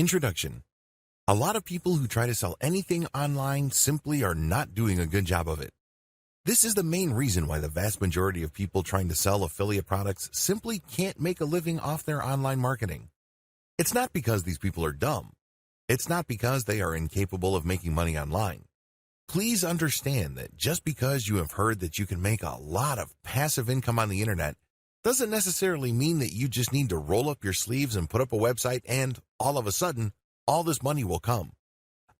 Introduction. A lot of people who try to sell anything online simply are not doing a good job of it. This is the main reason why the vast majority of people trying to sell affiliate products simply can't make a living off their online marketing. It's not because these people are dumb. It's not because they are incapable of making money online. Please understand that just because you have heard that you can make a lot of passive income on the internet doesn't necessarily mean that you just need to roll up your sleeves and put up a website and, all of a sudden, all this money will come.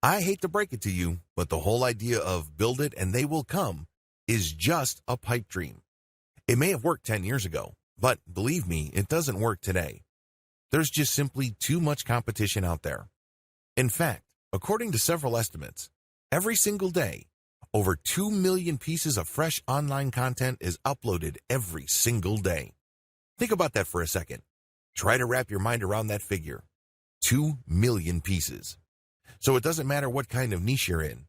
I hate to break it to you, but the whole idea of build it and they will come is just a pipe dream. It may have worked 10 years ago, but believe me, it doesn't work today. There's just simply too much competition out there. In fact, according to several estimates, every single day, over 2 million pieces of fresh online content is uploaded every single day. Think about that for a second. Try to wrap your mind around that figure. 2 million pieces. So it doesn't matter what kind of niche you're in.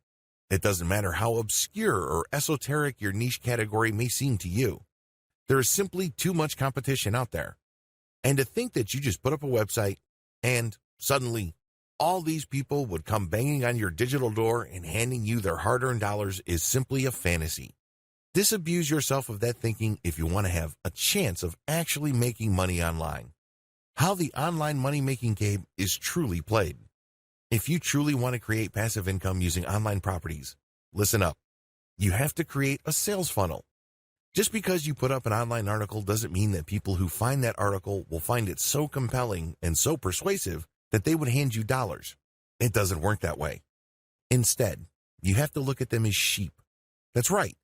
It doesn't matter how obscure or esoteric your niche category may seem to you. There is simply too much competition out there. And to think that you just put up a website and suddenly all these people would come banging on your digital door and handing you their hard-earned dollars is simply a fantasy. Disabuse yourself of that thinking if you want to have a chance of actually making money online. How the online money-making game is truly played. If you truly want to create passive income using online properties, listen up. You have to create a sales funnel. Just because you put up an online article doesn't mean that people who find that article will find it so compelling and so persuasive that they would hand you dollars. It doesn't work that way. Instead, you have to look at them as sheep. That's right.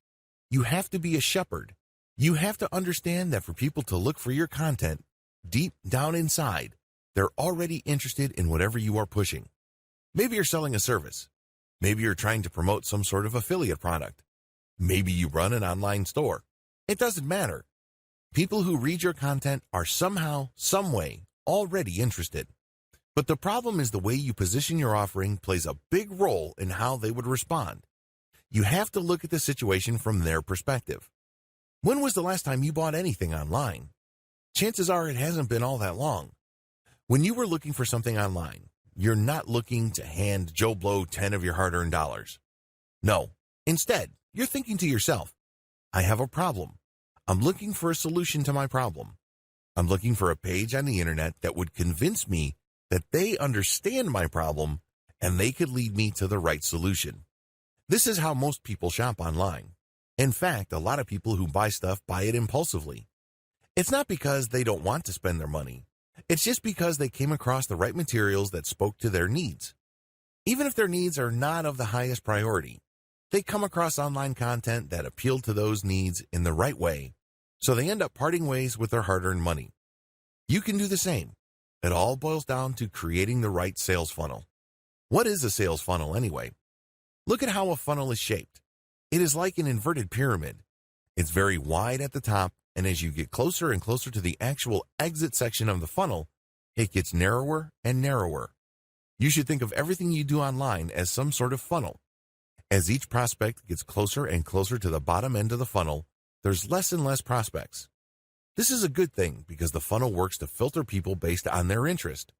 You have to be a shepherd. You have to understand that for people to look for your content, deep down inside, they're already interested in whatever you are pushing. Maybe you're selling a service. Maybe you're trying to promote some sort of affiliate product. Maybe you run an online store. It doesn't matter. People who read your content are somehow, some way, already interested. But the problem is the way you position your offering plays a big role in how they would respond. You have to look at the situation from their perspective. When was the last time you bought anything online? Chances are it hasn't been all that long. When you were looking for something online, you're not looking to hand Joe Blow 10 of your hard-earned dollars. No. Instead, you're thinking to yourself, I have a problem. I'm looking for a solution to my problem. I'm looking for a page on the internet that would convince me that they understand my problem and they could lead me to the right solution. This is how most people shop online. In fact, a lot of people who buy stuff buy it impulsively. It's not because they don't want to spend their money. It's just because they came across the right materials that spoke to their needs. Even if their needs are not of the highest priority, they come across online content that appealed to those needs in the right way, so they end up parting ways with their hard-earned money. You can do the same. It all boils down to creating the right sales funnel. What is a sales funnel anyway? Look at how a funnel is shaped. It is like an inverted pyramid. It's very wide at the top, and as you get closer and closer to the actual exit section of the funnel, it gets narrower and narrower. You should think of everything you do online as some sort of funnel. As each prospect gets closer and closer to the bottom end of the funnel, there's less and less prospects. This is a good thing because the funnel works to filter people based on their interest.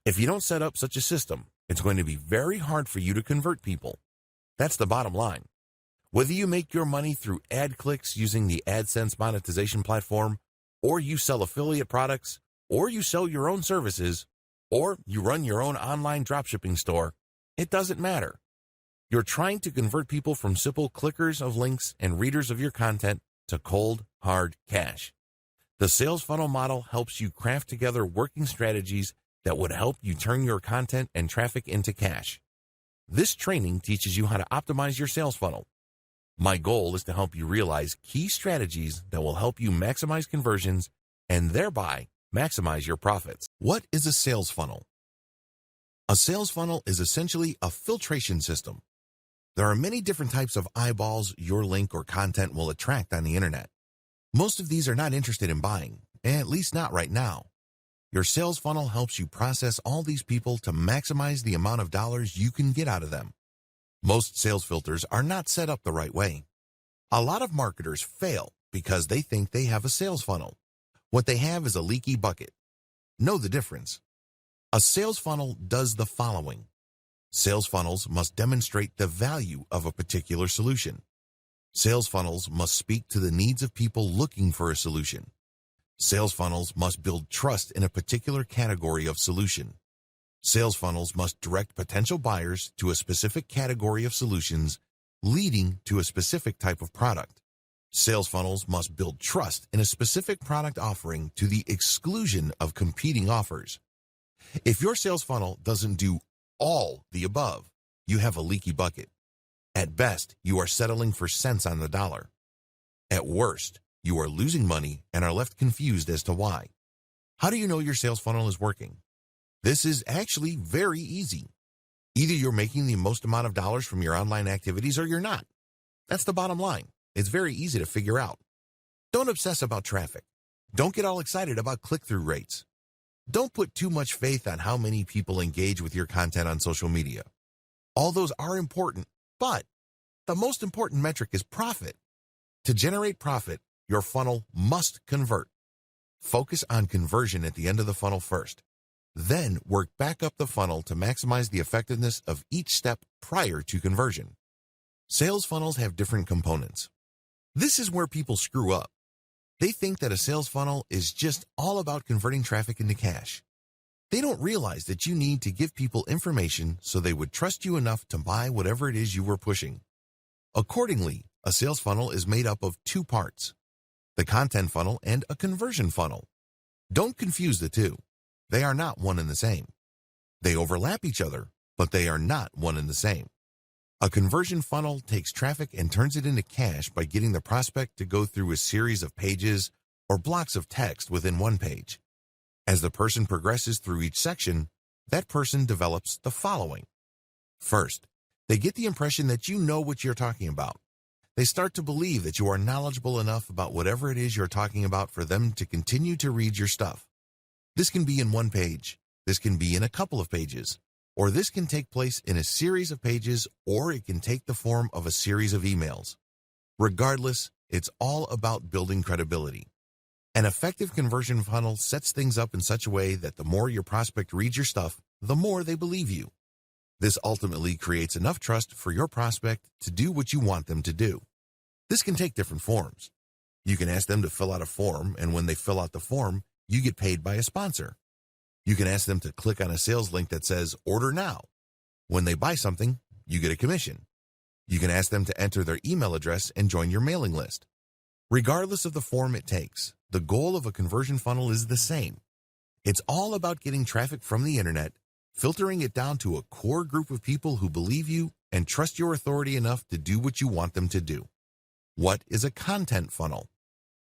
If you don't set up such a system, it's going to be very hard for you to convert people. That's the bottom line. Whether you make your money through ad clicks using the AdSense monetization platform, or you sell affiliate products, or you sell your own services, or you run your own online dropshipping store, it doesn't matter. You're trying to convert people from simple clickers of links and readers of your content to cold, hard cash. The sales funnel model helps you craft together working strategies that would help you turn your content and traffic into cash. This training teaches you how to optimize your sales funnel. My goal is to help you realize key strategies that will help you maximize conversions and thereby maximize your profits. What is a sales funnel? A sales funnel is essentially a filtration system. There are many different types of eyeballs your link or content will attract on the internet. Most of these are not interested in buying, at least not right now. Your sales funnel helps you process all these people to maximize the amount of dollars you can get out of them. Most sales filters are not set up the right way. A lot of marketers fail because they think they have a sales funnel. What they have is a leaky bucket. Know the difference. A sales funnel does the following. Sales funnels must demonstrate the value of a particular solution. Sales funnels must speak to the needs of people looking for a solution. Sales funnels must build trust in a particular category of solution. Sales funnels must direct potential buyers to a specific category of solutions, leading to a specific type of product. Sales funnels must build trust in a specific product offering to the exclusion of competing offers. If your sales funnel doesn't do all the above, you have a leaky bucket. At best, you are settling for cents on the dollar. At worst, you are losing money and are left confused as to why. How do you know your sales funnel is working? This is actually very easy. Either you're making the most amount of dollars from your online activities or you're not. That's the bottom line. It's very easy to figure out. Don't obsess about traffic. Don't get all excited about click-through rates. Don't put too much faith on how many people engage with your content on social media. All those are important, but the most important metric is profit. To generate profit, your funnel must convert. Focus on conversion at the end of the funnel first. Then work back up the funnel to maximize the effectiveness of each step prior to conversion. Sales funnels have different components. This is where people screw up. They think that a sales funnel is just all about converting traffic into cash. They don't realize that you need to give people information so they would trust you enough to buy whatever it is you were pushing. Accordingly, a sales funnel is made up of two parts: the content funnel and a conversion funnel. Don't confuse the two. They are not one and the same. They overlap each other, but they are not one and the same. A conversion funnel takes traffic and turns it into cash by getting the prospect to go through a series of pages or blocks of text within one page. As the person progresses through each section, that person develops the following. First, they get the impression that you know what you're talking about. They start to believe that you are knowledgeable enough about whatever it is you're talking about for them to continue to read your stuff. This can be in one page, this can be in a couple of pages, or this can take place in a series of pages, or it can take the form of a series of emails. Regardless, it's all about building credibility. An effective conversion funnel sets things up in such a way that the more your prospect reads your stuff, the more they believe you. This ultimately creates enough trust for your prospect to do what you want them to do. This can take different forms. You can ask them to fill out a form, and when they fill out the form, you get paid by a sponsor. You can ask them to click on a sales link that says, "Order now." When they buy something, you get a commission. You can ask them to enter their email address and join your mailing list. Regardless of the form it takes, the goal of a conversion funnel is the same. It's all about getting traffic from the internet, filtering it down to a core group of people who believe you and trust your authority enough to do what you want them to do. What is a content funnel?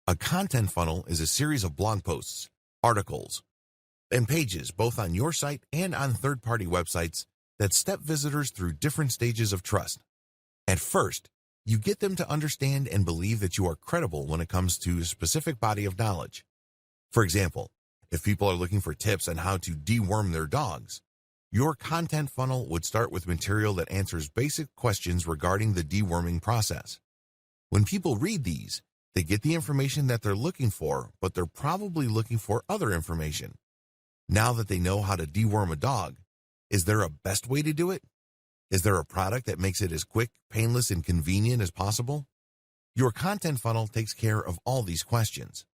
A content funnel is a series of blog posts, articles, and pages both on your site and on third-party websites that step visitors through different stages of trust. At first, you get them to understand and believe that you are credible when it comes to a specific body of knowledge. For example, if people are looking for tips on how to deworm their dogs, your content funnel would start with material that answers basic questions regarding the deworming process. When people read these, they get the information that they're looking for, but they're probably looking for other information. Now that they know how to deworm a dog, is there a best way to do it? Is there a product that makes it as quick, painless, and convenient as possible? Your content funnel takes care of all these questions,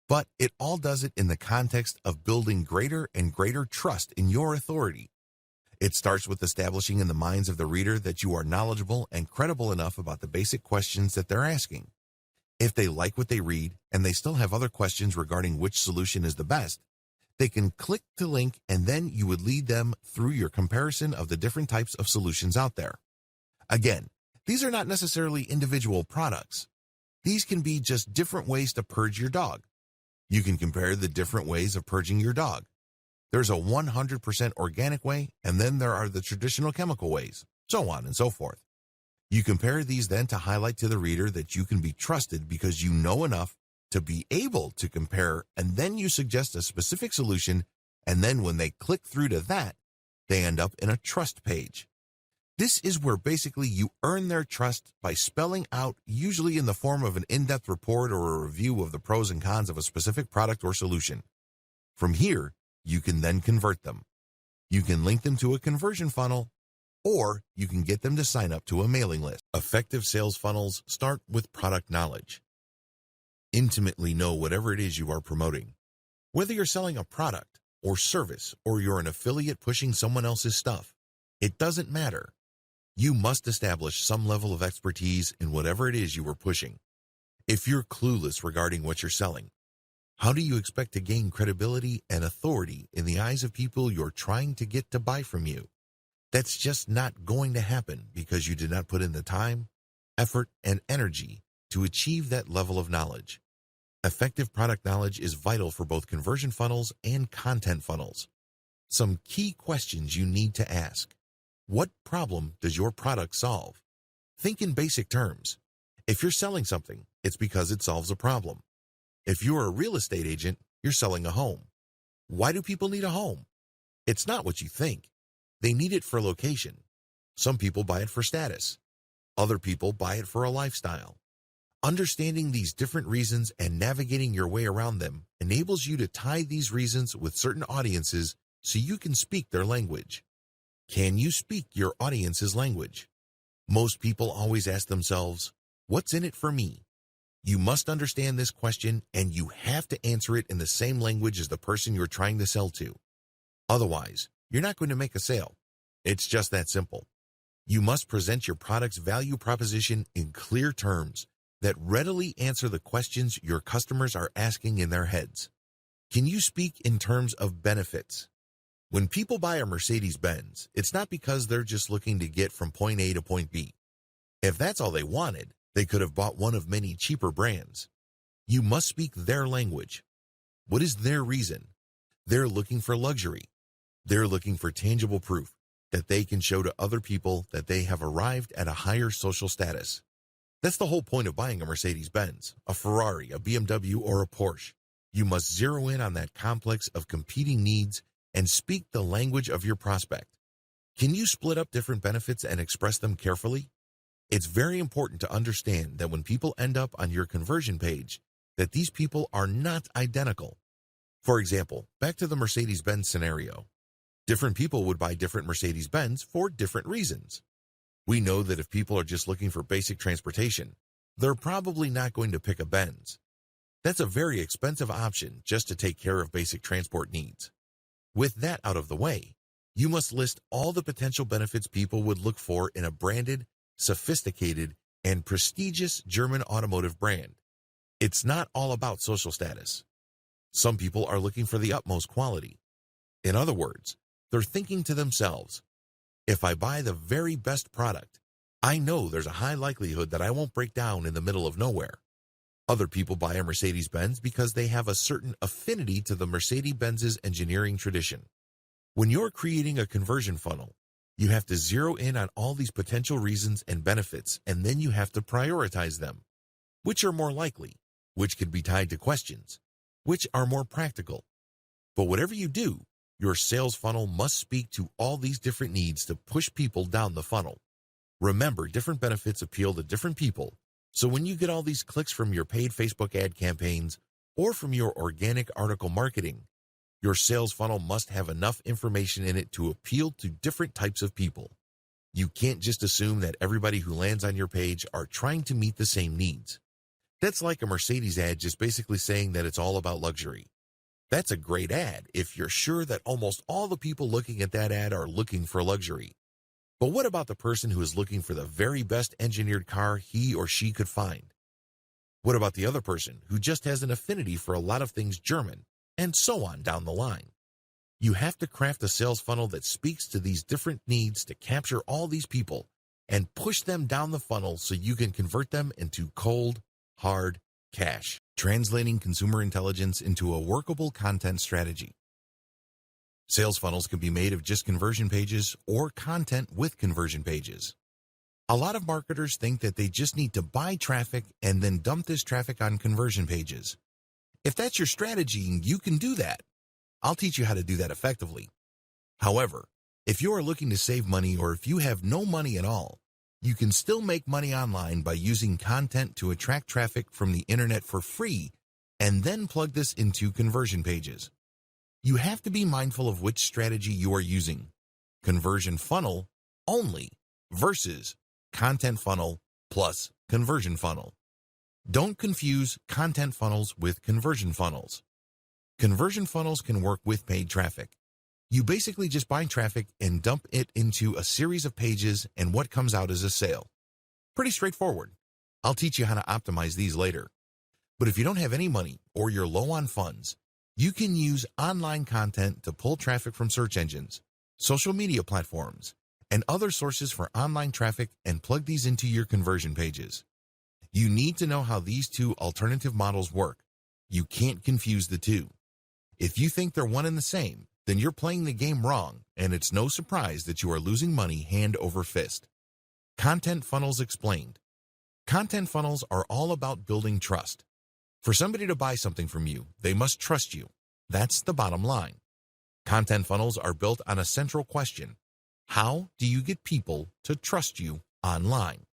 but it all does it in the context of building greater and greater trust in your authority. It starts with establishing in the minds of the reader that you are knowledgeable and credible enough about the basic questions that they're asking. If they like what they read and they still have other questions regarding which solution is the best, they can click the link, and then you would lead them through your comparison of the different types of solutions out there. Again, these are not necessarily individual products. These can be just different ways to purge your dog. You can compare the different ways of purging your dog. There's a 100% organic way, and then there are the traditional chemical ways, so on and so forth. You compare these then to highlight to the reader that you can be trusted because you know enough to be able to compare, and then you suggest a specific solution, and then when they click through to that, they end up in a trust page. This is where basically you earn their trust by spelling out, usually in the form of an in-depth report or a review of the pros and cons of a specific product or solution. From here, you can then convert them. You can link them to a conversion funnel, or you can get them to sign up to a mailing list. Effective sales funnels start with product knowledge. Intimately know whatever it is you are promoting. Whether you're selling a product or service or you're an affiliate pushing someone else's stuff, it doesn't matter. You must establish some level of expertise in whatever it is you are pushing. If you're clueless regarding what you're selling, how do you expect to gain credibility and authority in the eyes of people you're trying to get to buy from you? That's just not going to happen because you did not put in the time, effort, and energy to achieve that level of knowledge. Effective product knowledge is vital for both conversion funnels and content funnels. Some key questions you need to ask. What problem does your product solve? Think in basic terms. If you're selling something, it's because it solves a problem. If you're a real estate agent, you're selling a home. Why do people need a home? It's not what you think. They need it for location. Some people buy it for status. Other people buy it for a lifestyle. Understanding these different reasons and navigating your way around them enables you to tie these reasons with certain audiences so you can speak their language. Can you speak your audience's language? Most people always ask themselves, what's in it for me? You must understand this question, and you have to answer it in the same language as the person you're trying to sell to. Otherwise, you're not going to make a sale. It's just that simple. You must present your product's value proposition in clear terms that readily answer the questions your customers are asking in their heads. Can you speak in terms of benefits? When people buy a Mercedes-Benz, it's not because they're just looking to get from point A to point B. If that's all they wanted, they could have bought one of many cheaper brands. You must speak their language. What is their reason? They're looking for luxury. They're looking for tangible proof that they can show to other people that they have arrived at a higher social status. That's the whole point of buying a Mercedes-Benz, a Ferrari, a BMW, or a Porsche. You must zero in on that complex of competing needs and speak the language of your prospect. Can you split up different benefits and express them carefully? It's very important to understand that when people end up on your conversion page, that these people are not identical. For example, back to the Mercedes-Benz scenario. Different people would buy different Mercedes-Benz for different reasons. We know that if people are just looking for basic transportation, they're probably not going to pick a Benz. That's a very expensive option just to take care of basic transport needs. With that out of the way, you must list all the potential benefits people would look for in a branded, sophisticated, and prestigious German automotive brand. It's not all about social status. Some people are looking for the utmost quality. In other words, they're thinking to themselves, if I buy the very best product, I know there's a high likelihood that I won't break down in the middle of nowhere. Other people buy a Mercedes-Benz because they have a certain affinity to the Mercedes-Benz's engineering tradition. When you're creating a conversion funnel, you have to zero in on all these potential reasons and benefits, and then you have to prioritize them. Which are more likely? Which could be tied to questions? Which are more practical? But whatever you do, your sales funnel must speak to all these different needs to push people down the funnel. Remember, different benefits appeal to different people, so when you get all these clicks from your paid Facebook ad campaigns or from your organic article marketing, your sales funnel must have enough information in it to appeal to different types of people. You can't just assume that everybody who lands on your page are trying to meet the same needs. That's like a Mercedes ad just basically saying that it's all about luxury. That's a great ad if you're sure that almost all the people looking at that ad are looking for luxury. But what about the person who is looking for the very best engineered car he or she could find? What about the other person who just has an affinity for a lot of things German, and so on down the line? You have to craft a sales funnel that speaks to these different needs to capture all these people and push them down the funnel so you can convert them into cold, hard cash. Translating consumer intelligence into a workable content strategy. Sales funnels can be made of just conversion pages or content with conversion pages. A lot of marketers think that they just need to buy traffic and then dump this traffic on conversion pages. If that's your strategy, you can do that. I'll teach you how to do that effectively. However, if you are looking to save money or if you have no money at all, you can still make money online by using content to attract traffic from the internet for free and then plug this into conversion pages. You have to be mindful of which strategy you are using. Conversion funnel only versus content funnel plus conversion funnel. Don't confuse content funnels with conversion funnels. Conversion funnels can work with paid traffic. You basically just buy traffic and dump it into a series of pages, and what comes out is a sale. Pretty straightforward. I'll teach you how to optimize these later. But if you don't have any money or you're low on funds, you can use online content to pull traffic from search engines, social media platforms, and other sources for online traffic and plug these into your conversion pages. You need to know how these two alternative models work. You can't confuse the two. If you think they're one and the same, then you're playing the game wrong, and it's no surprise that you are losing money hand over fist. Content funnels explained. Content funnels are all about building trust. For somebody to buy something from you, they must trust you. That's the bottom line. Content funnels are built on a central question. How do you get people to trust you online?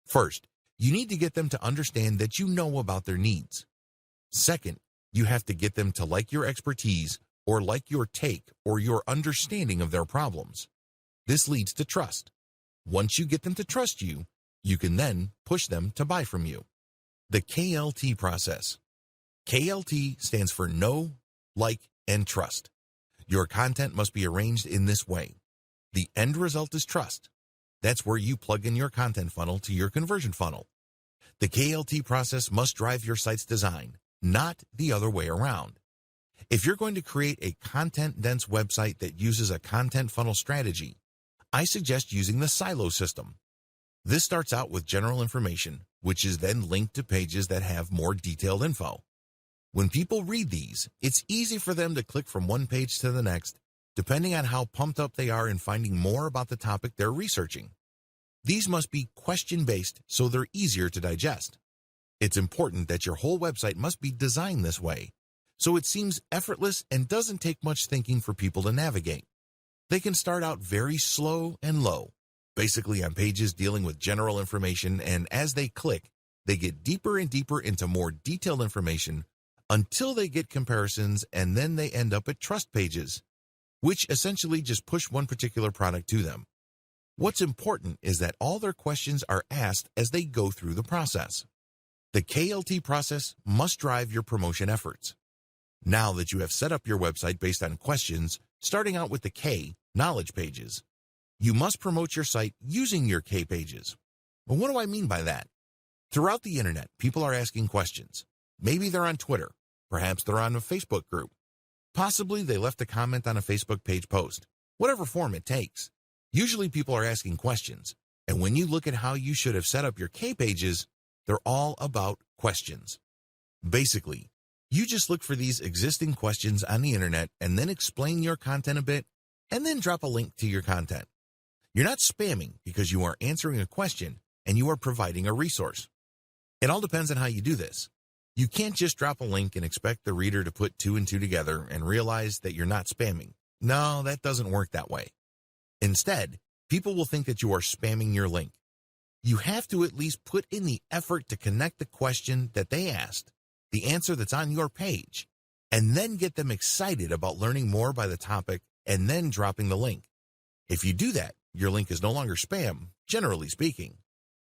First, you need to get them to understand that you know about their needs. Second, you have to get them to like your expertise or like your take or your understanding of their problems. This leads to trust. Once you get them to trust you, you can then push them to buy from you. The KLT process. KLT stands for know, like, and trust. Your content must be arranged in this way. The end result is trust. That's where you plug in your content funnel to your conversion funnel. The KLT process must drive your site's design, not the other way around. If you're going to create a content-dense website that uses a content funnel strategy, I suggest using the silo system. This starts out with general information, which is then linked to pages that have more detailed info. When people read these, it's easy for them to click from one page to the next, depending on how pumped up they are in finding more about the topic they're researching. These must be question-based so they're easier to digest. It's important that your whole website must be designed this way, so it seems effortless and doesn't take much thinking for people to navigate. They can start out very slow and low, basically on pages dealing with general information, and as they click, they get deeper and deeper into more detailed information until they get comparisons, and then they end up at trust pages, which essentially just push one particular product to them. What's important is that all their questions are asked as they go through the process. The KLT process must drive your promotion efforts. Now that you have set up your website based on questions, starting out with the K, knowledge pages, you must promote your site using your K pages. Well, what do I mean by that? Throughout the internet, people are asking questions. Maybe they're on Twitter. Perhaps they're on a Facebook group. Possibly they left a comment on a Facebook page post. Whatever form it takes. Usually people are asking questions, and when you look at how you should have set up your K pages, they're all about questions. Basically, you just look for these existing questions on the internet and then explain your content a bit, and then drop a link to your content. You're not spamming because you are answering a question and you are providing a resource. It all depends on how you do this. You can't just drop a link and expect the reader to put two and two together and realize that you're not spamming. No, that doesn't work that way. Instead, people will think that you are spamming your link. You have to at least put in the effort to connect the question that they asked, the answer that's on your page, and then get them excited about learning more by the topic and then dropping the link. If you do that, your link is no longer spam, generally speaking.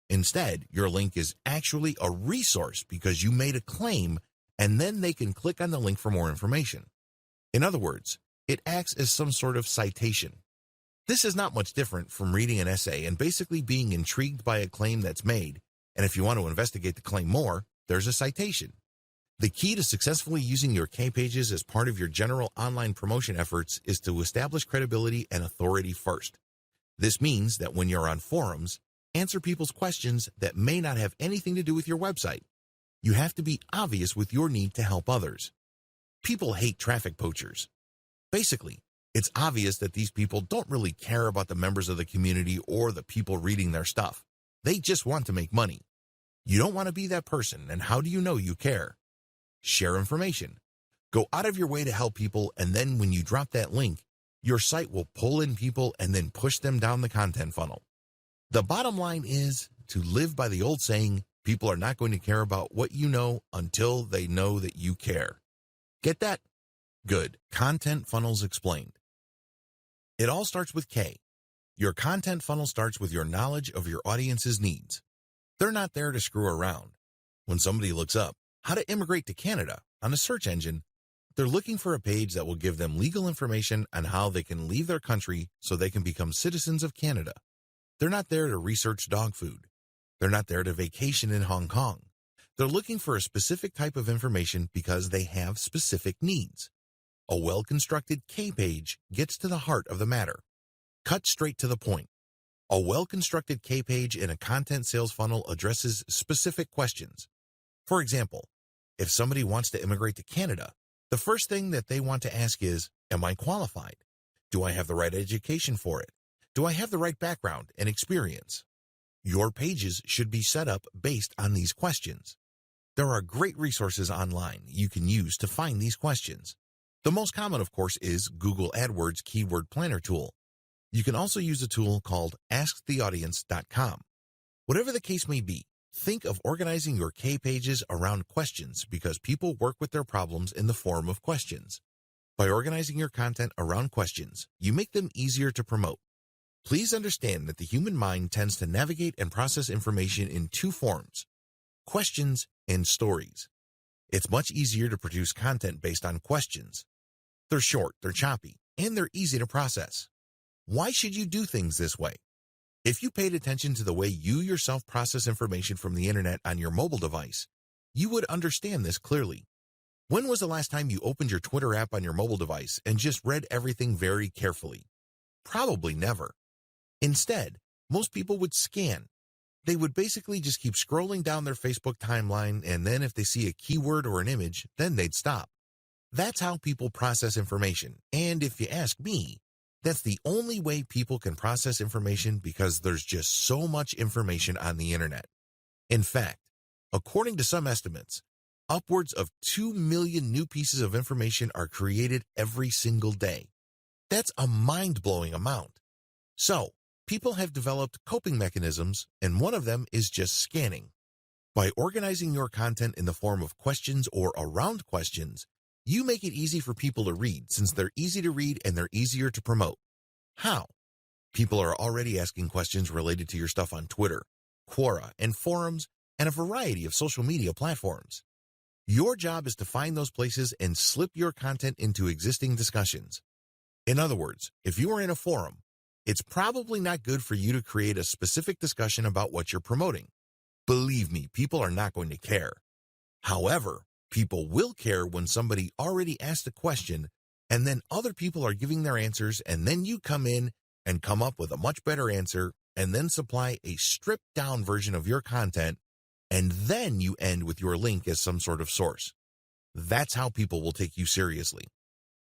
Instead, your link is actually a resource because you made a claim, and then they can click on the link for more information. In other words, it acts as some sort of citation. This is not much different from reading an essay and basically being intrigued by a claim that's made, and if you want to investigate the claim more, there's a citation. The key to successfully using your K pages as part of your general online promotion efforts is to establish credibility and authority first. This means that when you're on forums, answer people's questions that may not have anything to do with your website. You have to be obvious with your need to help others. People hate traffic poachers. Basically, it's obvious that these people don't really care about the members of the community or the people reading their stuff. They just want to make money. You don't want to be that person, and how do you know you care? Share information. Go out of your way to help people, and then when you drop that link, your site will pull in people and then push them down the content funnel. The bottom line is to live by the old saying, people are not going to care about what you know until they know that you care. Get that? Good. Content funnels explained. It all starts with K. Your content funnel starts with your knowledge of your audience's needs. They're not there to screw around. When somebody looks up how to immigrate to Canada on a search engine, they're looking for a page that will give them legal information on how they can leave their country so they can become citizens of Canada. They're not there to research dog food. They're not there to vacation in Hong Kong. They're looking for a specific type of information because they have specific needs. A well-constructed K page gets to the heart of the matter. Cut straight to the point. A well-constructed K page in a content sales funnel addresses specific questions. For example, if somebody wants to immigrate to Canada, the first thing that they want to ask is, am I qualified? Do I have the right education for it? Do I have the right background and experience? Your pages should be set up based on these questions. There are great resources online you can use to find these questions. The most common, of course, is Google AdWords Keyword Planner tool. You can also use a tool called asktheaudience.com. Whatever the case may be, think of organizing your K pages around questions because people work with their problems in the form of questions. By organizing your content around questions, you make them easier to promote. Please understand that the human mind tends to navigate and process information in two forms: questions and stories. It's much easier to produce content based on questions. They're short, they're choppy, and they're easy to process. Why should you do things this way? If you paid attention to the way you yourself process information from the internet on your mobile device, you would understand this clearly. When was the last time you opened your Twitter app on your mobile device and just read everything very carefully? Probably never. Instead, most people would scan. They would basically just keep scrolling down their Facebook timeline, and then if they see a keyword or an image, then they'd stop. That's how people process information, and if you ask me, that's the only way people can process information because there's just so much information on the internet. In fact, according to some estimates, upwards of 2 million new pieces of information are created every single day. That's a mind-blowing amount. So, people have developed coping mechanisms, and one of them is just scanning. By organizing your content in the form of questions or around questions, you make it easy for people to read since they're easy to read and they're easier to promote. How? People are already asking questions related to your stuff on Twitter, Quora, and forums, and a variety of social media platforms. Your job is to find those places and slip your content into existing discussions. In other words, if you are in a forum, it's probably not good for you to create a specific discussion about what you're promoting. Believe me, people are not going to care. However, people will care when somebody already asked a question and then other people are giving their answers and then you come in and come up with a much better answer and then supply a stripped down version of your content and then you end with your link as some sort of source. That's how people will take you seriously.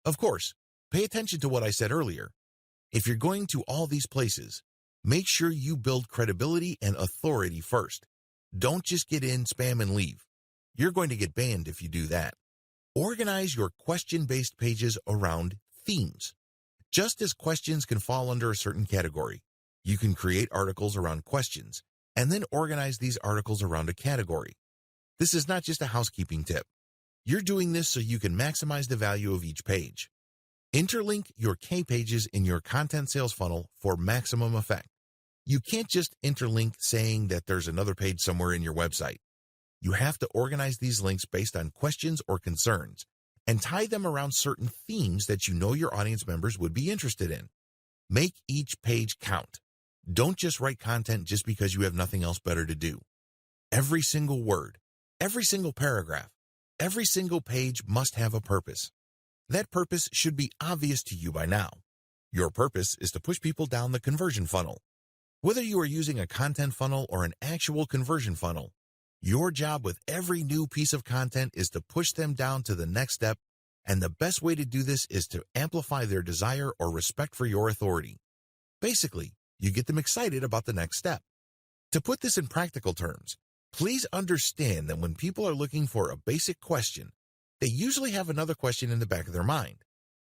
Of course, pay attention to what I said earlier. If you're going to all these places, make sure you build credibility and authority first. Don't just get in, spam, and leave. You're going to get banned if you do that. Organize your question-based pages around themes. Just as questions can fall under a certain category, you can create articles around questions and then organize these articles around a category. This is not just a housekeeping tip. You're doing this so you can maximize the value of each page. Interlink your K pages in your content sales funnel for maximum effect. You can't just interlink saying that there's another page somewhere in your website. You have to organize these links based on questions or concerns and tie them around certain themes that you know your audience members would be interested in. Make each page count. Don't just write content just because you have nothing else better to do. Every single word, every single paragraph, every single page must have a purpose. That purpose should be obvious to you by now. Your purpose is to push people down the conversion funnel. Whether you are using a content funnel or an actual conversion funnel, your job with every new piece of content is to push them down to the next step, and the best way to do this is to amplify their desire or respect for your authority. Basically, you get them excited about the next step. To put this in practical terms, please understand that when people are looking for a basic question, they usually have another question in the back of their mind.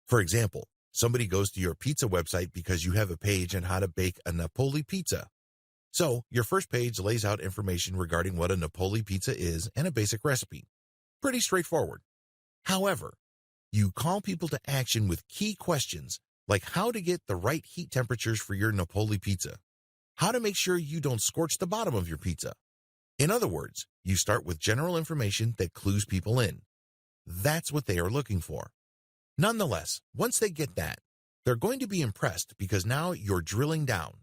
For example, somebody goes to your pizza website because you have a page on how to bake a Napoli pizza. So, your first page lays out information regarding what a Napoli pizza is and a basic recipe. Pretty straightforward. However, You call people to action with key questions like how to get the right heat temperatures for your Napoli pizza, how to make sure you don't scorch the bottom of your pizza. In other words, you start with general information that clues people in. That's what they are looking for. Nonetheless, once they get that, they're going to be impressed because now you're drilling down.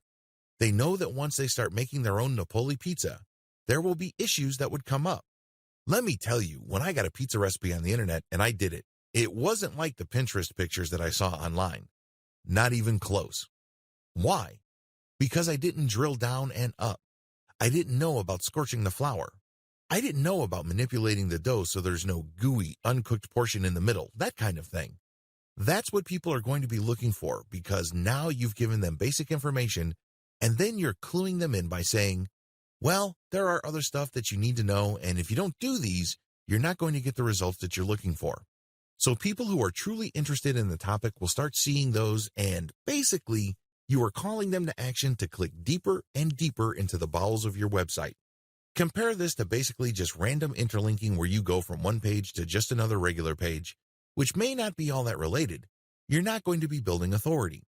They know that once they start making their own Napoli pizza, there will be issues that would come up. Let me tell you, when I got a pizza recipe on the internet and I did it, it wasn't like the Pinterest pictures that I saw online. Not even close. Why? Because I didn't drill down and up. I didn't know about scorching the flour. I didn't know about manipulating the dough so there's no gooey, uncooked portion in the middle, that kind of thing. That's what people are going to be looking for because now you've given them basic information and then you're cluing them in by saying, well, there are other stuff that you need to know, and if you don't do these, you're not going to get the results that you're looking for. So people who are truly interested in the topic will start seeing those, and basically, you are calling them to action to click deeper and deeper into the bowels of your website. Compare this to basically just random interlinking where you go from one page to just another regular page, which may not be all that related. You're not going to be building authority.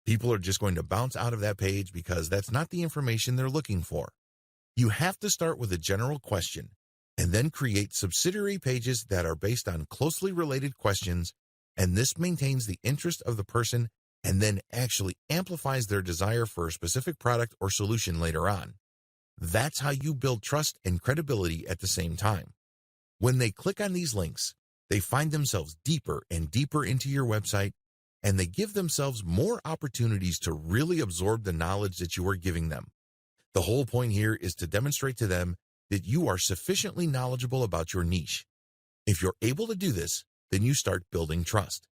People are just going to bounce out of that page because that's not the information they're looking for. You have to start with a general question and then create subsidiary pages that are based on closely related questions, and this maintains the interest of the person and then actually amplifies their desire for a specific product or solution later on. That's how you build trust and credibility at the same time. When they click on these links, they find themselves deeper and deeper into your website, and they give themselves more opportunities to really absorb the knowledge that you are giving them. The whole point here is to demonstrate to them that you are sufficiently knowledgeable about your niche. If you're able to do this, then you start building trust.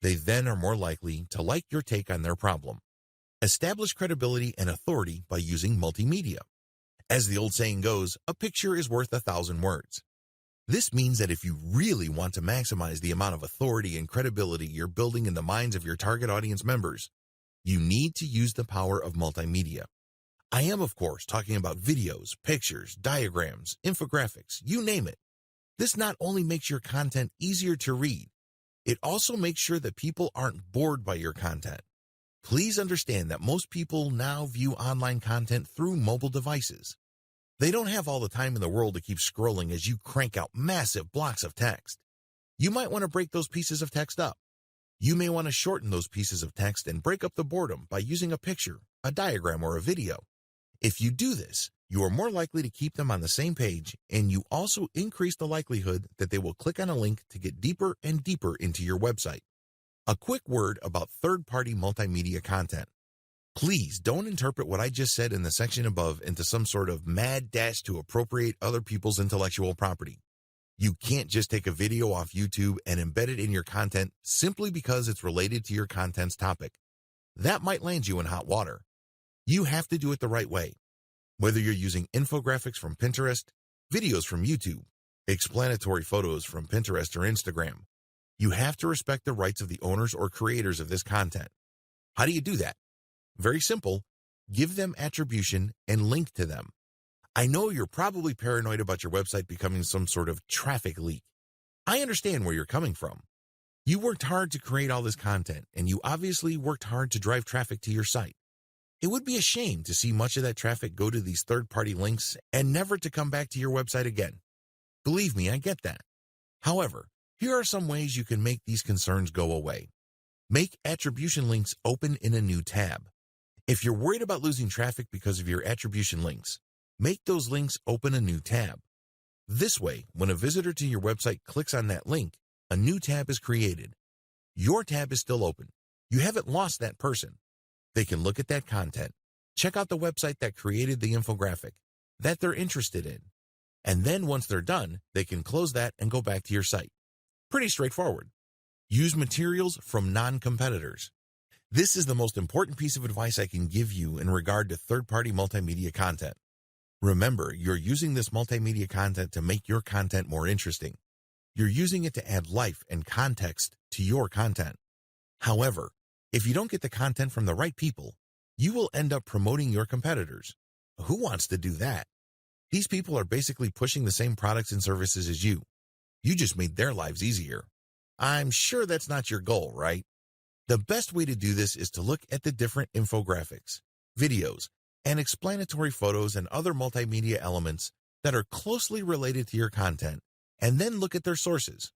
They then are more likely to like your take on their problem. Establish credibility and authority by using multimedia. As the old saying goes, a picture is worth 1,000 words. This means that if you really want to maximize the amount of authority and credibility you're building in the minds of your target audience members, you need to use the power of multimedia. I am, of course, talking about videos, pictures, diagrams, infographics, you name it. This not only makes your content easier to read, it also makes sure that people aren't bored by your content. Please understand that most people now view online content through mobile devices. They don't have all the time in the world to keep scrolling as you crank out massive blocks of text. You might want to break those pieces of text up. You may want to shorten those pieces of text and break up the boredom by using a picture, a diagram, or a video. If you do this, you are more likely to keep them on the same page, and you also increase the likelihood that they will click on a link to get deeper and deeper into your website. A quick word about third-party multimedia content. Please don't interpret what I just said in the section above into some sort of mad dash to appropriate other people's intellectual property. You can't just take a video off YouTube and embed it in your content simply because it's related to your content's topic. That might land you in hot water. You have to do it the right way. Whether you're using infographics from Pinterest, videos from YouTube, explanatory photos from Pinterest or Instagram, you have to respect the rights of the owners or creators of this content. How do you do that? Very simple. Give them attribution and link to them. I know you're probably paranoid about your website becoming some sort of traffic leak. I understand where you're coming from. You worked hard to create all this content, and you obviously worked hard to drive traffic to your site. It would be a shame to see much of that traffic go to these third-party links and never to come back to your website again. Believe me, I get that. However, here are some ways you can make these concerns go away. Make attribution links open in a new tab. If you're worried about losing traffic because of your attribution links, make those links open a new tab. This way, when a visitor to your website clicks on that link, a new tab is created. Your tab is still open. You haven't lost that person. They can look at that content, check out the website that created the infographic that they're interested in, and then once they're done, they can close that and go back to your site. Pretty straightforward. Use materials from non-competitors. This is the most important piece of advice I can give you in regard to third-party multimedia content. Remember, you're using this multimedia content to make your content more interesting. You're using it to add life and context to your content. However, if you don't get the content from the right people, you will end up promoting your competitors. Who wants to do that? These people are basically pushing the same products and services as you. You just made their lives easier. I'm sure that's not your goal, right? The best way to do this is to look at the different infographics, videos, and explanatory photos and other multimedia elements that are closely related to your content, and then look at their sources.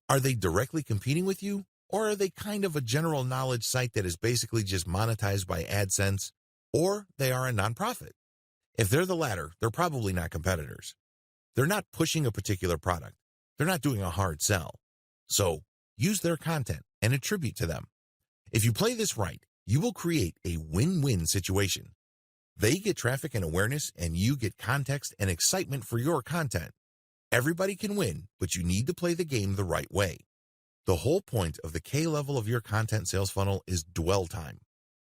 Are they directly competing with you, or are they kind of a general knowledge site that is basically just monetized by AdSense, or they are a nonprofit? If they're the latter, they're probably not competitors. They're not pushing a particular product. They're not doing a hard sell. So use their content and attribute to them. If you play this right, you will create a win-win situation. They get traffic and awareness, and you get context and excitement for your content. Everybody can win, but you need to play the game the right way. The whole point of the K level of your content sales funnel is dwell time.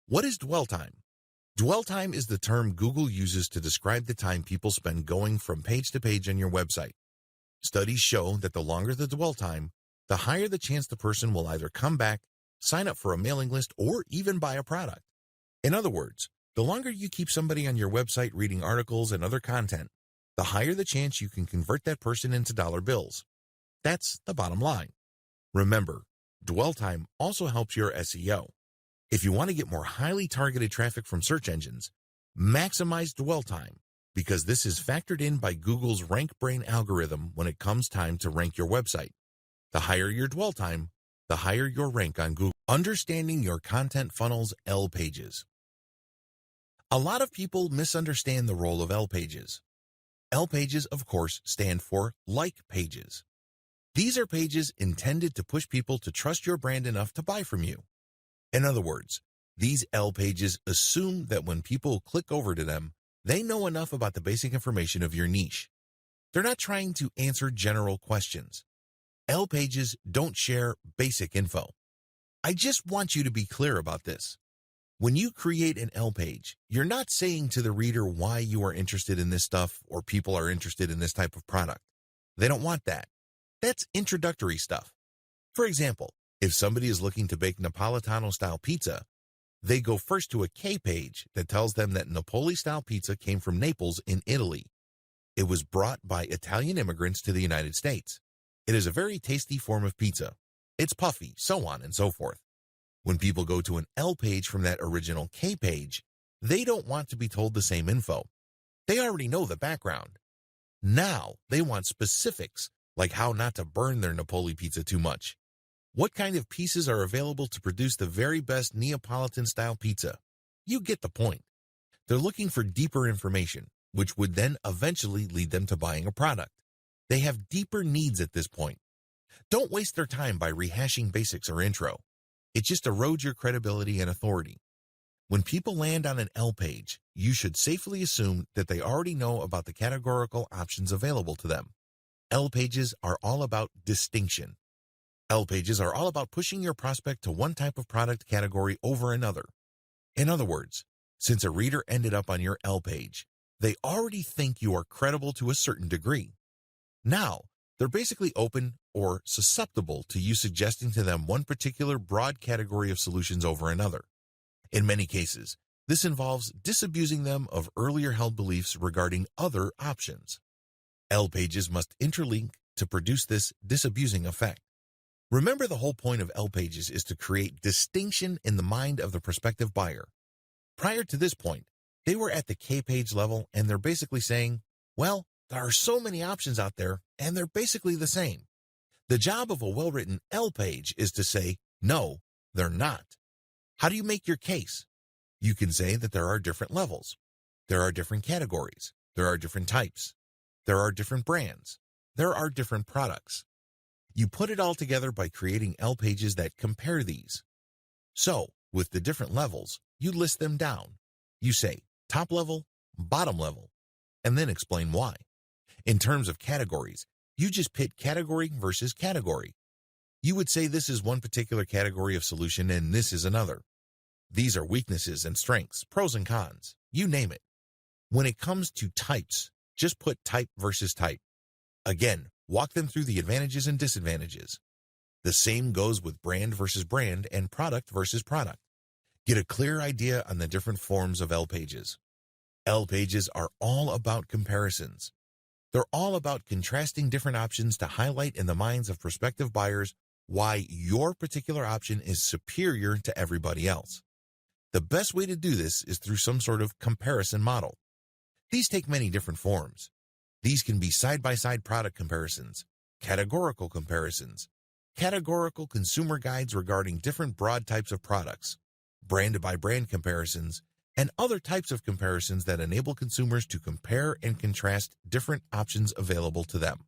What is dwell time? Dwell time is the term Google uses to describe the time people spend going from page to page on your website. Studies show that the longer the dwell time, the higher the chance the person will either come back, sign up for a mailing list, or even buy a product. In other words, the longer you keep somebody on your website reading articles and other content, the higher the chance you can convert that person into dollar bills. That's the bottom line. Remember, dwell time also helps your SEO. If you want to get more highly targeted traffic from search engines, maximize dwell time, because this is factored in by Google's RankBrain algorithm when it comes time to rank your website. The higher your dwell time, the higher your rank on Google. Understanding your content funnel's L pages. A lot of people misunderstand the role of L pages. L pages, of course, stand for like pages. These are pages intended to push people to trust your brand enough to buy from you. In other words, these L pages assume that when people click over to them, they know enough about the basic information of your niche. They're not trying to answer general questions. L pages don't share basic info. I just want you to be clear about this. When you create an L page, you're not saying to the reader why you are interested in this stuff or people are interested in this type of product. They don't want that. That's introductory stuff. For example, if somebody is looking to bake Napolitano-style pizza, they go first to a K page that tells them that Napoli-style pizza came from Naples in Italy. It was brought by Italian immigrants to the United States. It is a very tasty form of pizza. It's puffy, so on and so forth. When people go to an L page from that original K page, they don't want to be told the same info. They already know the background. Now they want specifics, like how not to burn their Napoli pizza too much. What kind of pieces are available to produce the very best Neapolitan-style pizza? You get the point. They're looking for deeper information, which would then eventually lead them to buying a product. They have deeper needs at this point. Don't waste their time by rehashing basics or intro. It just erodes your credibility and authority. When people land on an L page, you should safely assume that they already know about the categorical options available to them. L pages are all about distinction. L pages are all about pushing your prospect to one type of product category over another. In other words, since a reader ended up on your L page, they already think you are credible to a certain degree. Now, they're basically open or susceptible to you suggesting to them one particular broad category of solutions over another. In many cases, this involves disabusing them of earlier held beliefs regarding other options. L pages must interlink to produce this disabusing effect. Remember, the whole point of L pages is to create distinction in the mind of the prospective buyer. Prior to this point, they were at the K page level and they're basically saying, well, there are so many options out there and they're basically the same. The job of a well-written L page is to say, no, they're not. How do you make your case? You can say that there are different levels. There are different categories. There are different types. There are different brands. There are different products. You put it all together by creating L pages that compare these. So, with the different levels, you list them down. You say top level, bottom level, and then explain why. In terms of categories, you just pit category versus category. You would say this is one particular category of solution and this is another. These are weaknesses and strengths, pros and cons, you name it. When it comes to types, just put type versus type. Again, walk them through the advantages and disadvantages. The same goes with brand versus brand and product versus product. Get a clear idea on the different forms of L pages. L pages are all about comparisons. They're all about contrasting different options to highlight in the minds of prospective buyers why your particular option is superior to everybody else. The best way to do this is through some sort of comparison model. These take many different forms. These can be side-by-side product comparisons, categorical comparisons, categorical consumer guides regarding different broad types of products, brand-by-brand comparisons, and other types of comparisons that enable consumers to compare and contrast different options available to them.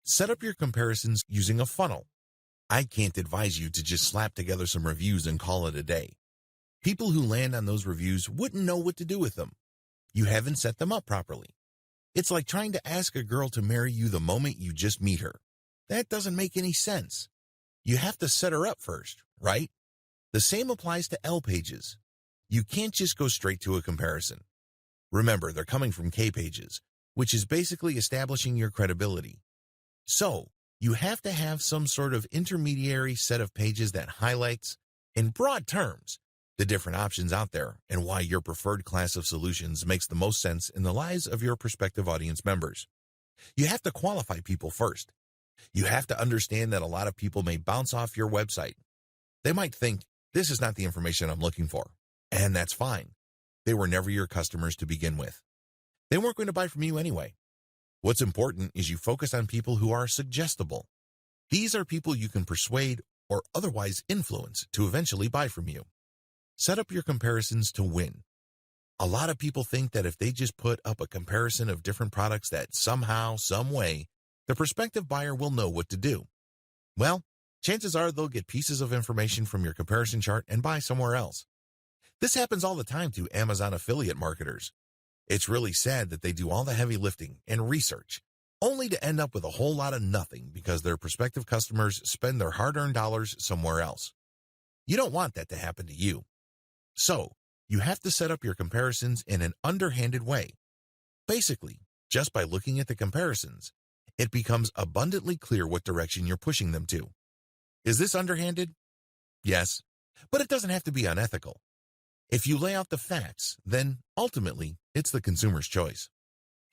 Set up your comparisons using a funnel. I can't advise you to just slap together some reviews and call it a day. People who land on those reviews wouldn't know what to do with them. You haven't set them up properly. It's like trying to ask a girl to marry you the moment you just meet her. That doesn't make any sense. You have to set her up first, right? The same applies to L pages. You can't just go straight to a comparison. Remember, they're coming from K pages, which is basically establishing your credibility. So, you have to have some sort of intermediary set of pages that highlights, in broad terms, the different options out there and why your preferred class of solutions makes the most sense in the lives of your prospective audience members. You have to qualify people first. You have to understand that a lot of people may bounce off your website. They might think, this is not the information I'm looking for, and that's fine. They were never your customers to begin with. They weren't going to buy from you anyway. What's important is you focus on people who are suggestible. These are people you can persuade or otherwise influence to eventually buy from you. Set up your comparisons to win. A lot of people think that if they just put up a comparison of different products that somehow, some way, the prospective buyer will know what to do. Well, chances are they'll get pieces of information from your comparison chart and buy somewhere else. This happens all the time to Amazon affiliate marketers. It's really sad that they do all the heavy lifting and research, only to end up with a whole lot of nothing because their prospective customers spend their hard-earned dollars somewhere else. You don't want that to happen to you. So, you have to set up your comparisons in an underhanded way. Basically, just by looking at the comparisons, it becomes abundantly clear what direction you're pushing them to. Is this underhanded? Yes, but it doesn't have to be unethical. If you lay out the facts, then ultimately, it's the consumer's choice.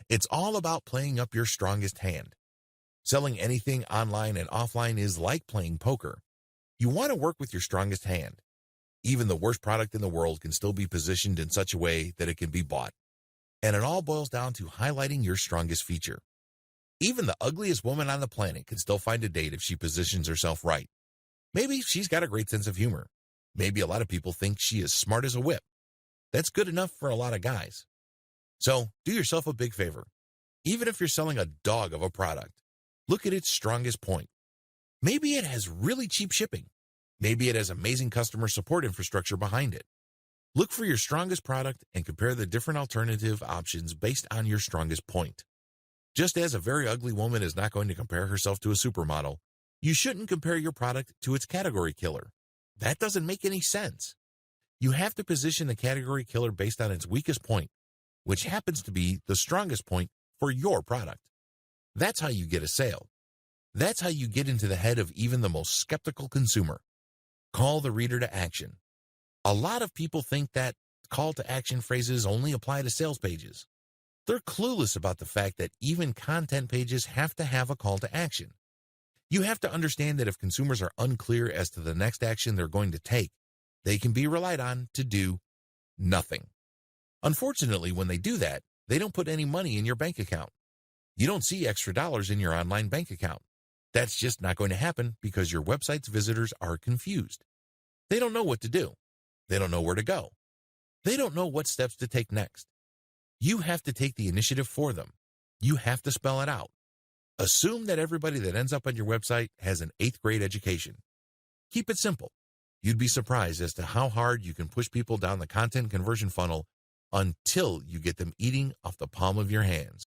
It's all about playing up your strongest hand. Selling anything online and offline is like playing poker. You want to work with your strongest hand. Even the worst product in the world can still be positioned in such a way that it can be bought. And it all boils down to highlighting your strongest feature. Even the ugliest woman on the planet can still find a date if she positions herself right. Maybe she's got a great sense of humor. Maybe a lot of people think she is smart as a whip. That's good enough for a lot of guys. So, do yourself a big favor. Even if you're selling a dog of a product, look at its strongest point. Maybe it has really cheap shipping. Maybe it has amazing customer support infrastructure behind it. Look for your strongest product and compare the different alternative options based on your strongest point. Just as a very ugly woman is not going to compare herself to a supermodel, you shouldn't compare your product to its category killer. That doesn't make any sense. You have to position the category killer based on its weakest point, which happens to be the strongest point for your product. That's how you get a sale. That's how you get into the head of even the most skeptical consumer. Call the reader to action. A lot of people think that call to action phrases only apply to sales pages. They're clueless about the fact that even content pages have to have a call to action. You have to understand that if consumers are unclear as to the next action they're going to take, they can be relied on to do nothing. Unfortunately, when they do that, they don't put any money in your bank account. You don't see extra dollars in your online bank account. That's just not going to happen because your website's visitors are confused. They don't know what to do. They don't know where to go. They don't know what steps to take next. You have to take the initiative for them. You have to spell it out. Assume that everybody that ends up on your website has an 8th grade education. Keep it simple. You'd be surprised as to how hard you can push people down the content conversion funnel until you get them eating off the palm of your hands.